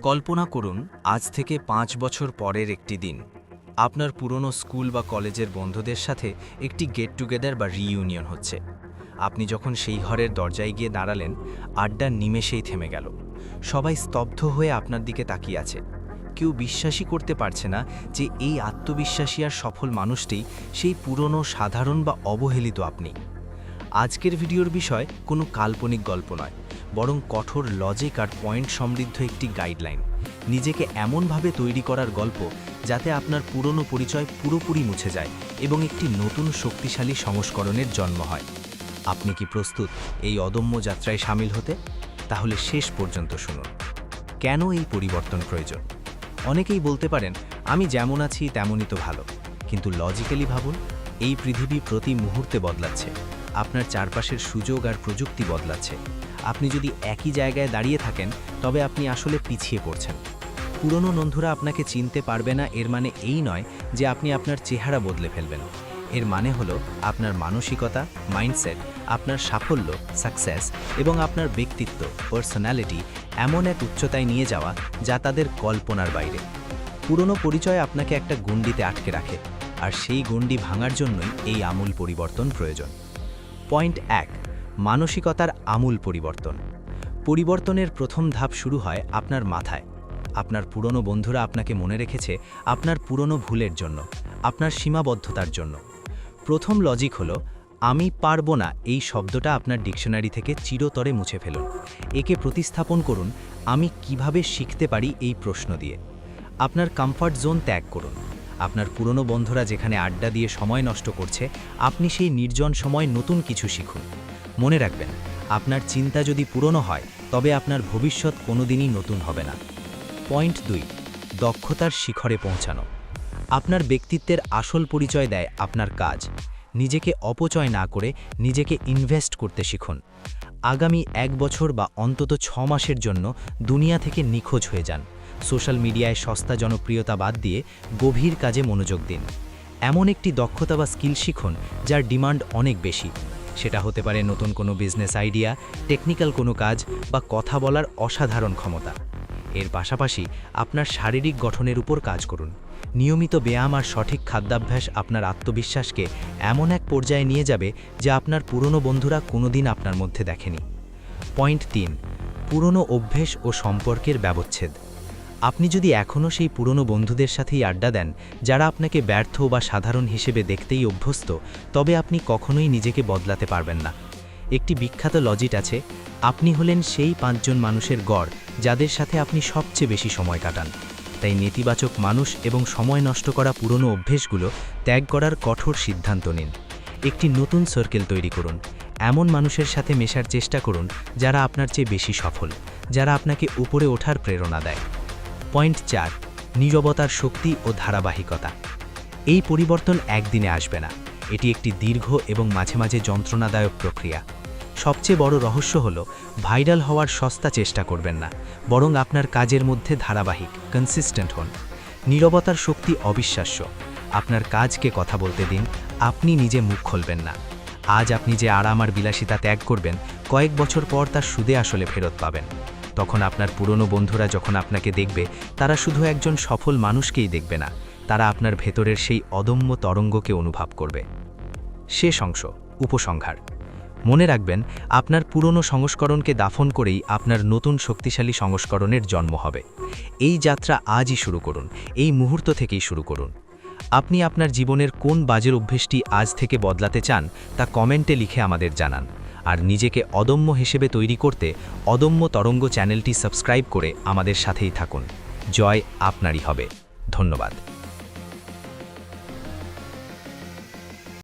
কল্পনা করুন আজ থেকে ৫ বছর পরের একটি দিন। আপনার পুরনো স্কুল বা কলেজের বন্ধুদের সাথে একটি গেট টুগেদার বা রিইউনিয়ন হচ্ছে। আপনি যখন সেই ঘরের দরজায় গিয়ে দাঁড়ালেন, আড্ডা নিমেষেই থেমে গেল। সবাই স্তব্ধ হয়ে আপনার দিকে তাকিয়ে আছে। কেউ বিশ্বাসই করতে পারছে না যে এই আত্মবিশ্বাসী আর সফল মানুষটি সেই পুরনো সাধারণ বা অবহেলিত আপনি। আজকের ভিডিওর বিষয় কোনো কাল্পনিক গল্প নয়, বরং কঠোর লজিক আর পয়েন্ট সমৃদ্ধ একটি গাইডলাইন। নিজেকে এমনভাবে তৈরি করার গল্প যাতে আপনার পুরনো পরিচয় পুরোপুরি মুছে যায় এবং একটি নতুন শক্তিশালী সংস্করণের জন্ম হয়। আপনি কি প্রস্তুত এই অদম্য যাত্রায় সামিল হতে? তাহলে শেষ পর্যন্ত শুনুন। কেন এই পরিবর্তন প্রয়োজন? অনেকেই বলতে পারেন, আমি যেমন আছি তেমনই তো ভালো। কিন্তু লজিক্যালি ভাবুন, এই পৃথিবী প্রতি মুহূর্তে বদলাচ্ছে। আপনার চারপাশের সুযোগ আর প্রযুক্তি বদলাচ্ছে। আপনি যদি একই জায়গায় দাঁড়িয়ে থাকেন, তবে আপনি আসলে পিছিয়ে পড়ছেন। পুরনো বন্ধুরা আপনাকে চিনতে পারবে না, এর মানে এই নয় যে আপনি আপনার চেহারা বদলে ফেলবেন। এর মানে হলো আপনার মানসিকতা, মাইন্ডসেট, আপনার সাফল্য, সাকসেস এবং আপনার ব্যক্তিত্ব, পার্সোনালিটি এমন এক উচ্চতায় নিয়ে যাওয়া যা তাদের কল্পনার বাইরে। পুরনো পরিচয় আপনাকে একটা গণ্ডিতে আটকে রাখে, আর সেই গণ্ডি ভাঙার জন্যই এই আমূল পরিবর্তন প্রয়োজন। পয়েন্ট ১, মানসিকতার আমূল পরিবর্তন। পরিবর্তনের প্রথম ধাপ শুরু হয় আপনার মাথায়। আপনার পুরনো বন্ধুরা আপনাকে মনে রেখেছে আপনার পুরনো ভুলের জন্য, আপনার সীমাবদ্ধতার জন্য। প্রথম লজিক হলো, আমি পারবো না এই শব্দটা আপনার ডিকশনারি থেকে চিরতরে মুছে ফেলুন। একে প্রতিস্থাপন করুন, আমি কিভাবে শিখতে পারি এই প্রশ্ন দিয়ে। আপনার কমফর্ট জোন ত্যাগ করুন। আপনার পুরনো বন্ধুরা যেখানে আড্ডা দিয়ে সময় নষ্ট করছে, আপনি সেই নির্জন সময় নতুন কিছু শিখুন। মনে রাখবেন, আপনার চিন্তা যদি পুরনো হয়, তবে আপনার ভবিষ্যৎ কোনোদিনই নতুন হবে না। পয়েন্ট ২, দক্ষতার শিখরে পৌঁছানো। আপনার ব্যক্তিত্বের আসল পরিচয় দেয় আপনার কাজ। নিজেকে অপচয় না করে নিজেকে ইনভেস্ট করতে শিখুন। আগামী ১ বছর বা অন্তত ৬ মাসের জন্য দুনিয়া থেকে নিখোঁজ হয়ে যান। সোশ্যাল মিডিয়ায় সস্তা জনপ্রিয়তা বাদ দিয়ে গভীর কাজে মনোযোগ দিন। এমন একটি দক্ষতা বা স্কিল শিখুন যার ডিমান্ড অনেক বেশি। সেটা হতে পারে নতুন কোনো বিজনেস আইডিয়া, টেকনিক্যাল কোনো কাজ বা কথা বলার অসাধারণ ক্ষমতা। এর পাশাপাশি আপনার শারীরিক গঠনের উপর কাজ করুন। নিয়মিত ব্যায়াম আর সঠিক খাদ্যাভ্যাস আপনার আত্মবিশ্বাসকে এমন এক পর্যায়ে নিয়ে যাবে যা আপনার পুরনো বন্ধুরা কোনোদিন আপনার মধ্যে দেখেনি। পয়েন্ট ৩, পুরনো অভ্যেস ও সম্পর্কের ব্যবচ্ছেদ। আপনি যদি এখনও সেই পুরনো বন্ধুদের সাথেই আড্ডা দেন যারা আপনাকে ব্যর্থ বা সাধারণ হিসেবে দেখতেই অভ্যস্ত, তবে আপনি কখনোই নিজেকে বদলাতে পারবেন না। একটি বিখ্যাত লজিক আছে, আপনি হলেন সেই ৫ জন মানুষের গড় যাদের সাথে আপনি সবচেয়ে বেশি সময় কাটান। তাই নেতিবাচক মানুষ এবং সময় নষ্ট করা পুরনো অভ্যেসগুলো ত্যাগ করার কঠোর সিদ্ধান্ত নিন। একটি নতুন সার্কেল তৈরি করুন। এমন মানুষের সাথে মেশার চেষ্টা করুন যারা আপনার চেয়ে বেশি সফল, যারা আপনাকে উপরে ওঠার প্রেরণা দেয়। পয়েন্ট ৪, নীরবতার শক্তি ও ধারাবাহিকতা। এই পরিবর্তন একদিনে আসবে না। এটি একটি দীর্ঘ এবং মাঝে মাঝে যন্ত্রণাদায়ক প্রক্রিয়া। সবচেয়ে বড় রহস্য হলো, ভাইরাল হওয়ার সস্তা চেষ্টা করবেন না, বরং আপনার কাজের মধ্যে ধারাবাহিক, কনসিস্টেন্ট হন। নীরবতার শক্তি অবিশ্বাস্য। আপনার কাজকে কথা বলতে দিন, আপনি নিজে মুখ খুলবেন না। আজ আপনি যে আরাম আর বিলাসিতা ত্যাগ করবেন, কয়েক বছর পর তার সুদে আসলে ফেরত পাবেন। তখন আপনার পুরনো বন্ধুরা যখন আপনাকে দেখবে, তারা শুধু একজন সফল মানুষকেই দেখবে না, তারা আপনার ভেতরের সেই অদম্য তরঙ্গকে অনুভব করবে। শেষ অংশ, উপসংহার। মনে রাখবেন, আপনার পুরনো সংস্করণকে দাফন করেই আপনার নতুন শক্তিশালী সংস্করণের জন্ম হবে। এই যাত্রা আজই শুরু করুন, এই মুহূর্ত থেকেই শুরু করুন। আপনি আপনার জীবনের কোন বাজের অভ্যেসটি আজ থেকে বদলাতে চান তা কমেন্টে লিখে আমাদের জানান। আর নিজেকে অদম্য হিসেবে তৈরি করতে অদম্য তরঙ্গ চ্যানেলটি সাবস্ক্রাইব করে আমাদের সাথেই থাকুন। জয় আপনারই হবে। ধন্যবাদ।